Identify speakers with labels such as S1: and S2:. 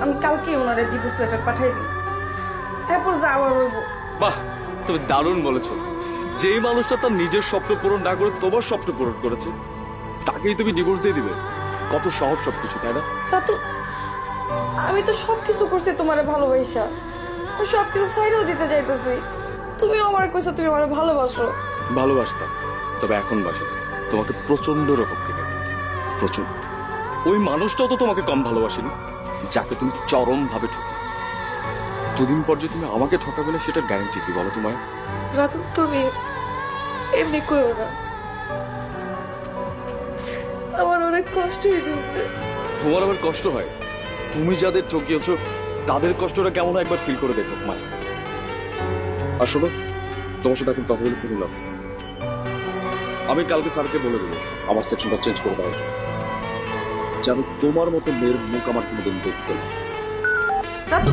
S1: আমি কালকে ওনারে ডিভোর্স লেটার পাঠাই দিই, এরপর যা আবার হইব।
S2: বাহ, তুমি দারুণ বলেছো। যেই মানুষটা তার নিজের স্বপ্ন পূরণ না করে তোমার স্বপ্ন পূরণ করেছে তাকেই তুমি ডিভোর্স দিয়ে দিবে? কত সহজ সবকিছু, তাই না?
S1: রাতু, আমি তো সবকিছু করছি তোমারে ভালোবাসা, আমি সবকিছু সাইডেও দিতে চাইতেছি। তুমিও আমার কইছো তুমি আমার ভালোবাসো।
S2: ভালোবাসতাম, তবে এখন বাসি। তোমাকে প্রচন্ড রকম ঘৃণা করি, প্রচন্ড। ওই মানুষটাও তো তোমাকে কম ভালোবাসেনি, যাকে তুমি চরম ভাবে ঠকিয়েছো। দুদিন পর যে তুমি আমাকে ঠকাবে না সেটার গ্যারান্টি কি বলো তোমায়?
S1: রাতু, তুমি এমনি করো না, আমার অনেক কষ্ট হইতেছে।
S2: তোমার আবার কষ্ট হয়? তুমি যাদের ঠকিয়েছো তাদের কষ্টটা কেমন হয় একবার ফিল করে দেখো মা। আসলে তোমার সাথে এখন কথা বলে কোনো লাভ নেই। আমি কালকে স্যারকে বলে দেবো আমার সেকশনটা চেঞ্জ করে দেওয়ার জন্য, যেন তোমার মতো মেয়ের মুখ আমার কোনোদিন দেখতে না।
S1: রাতু,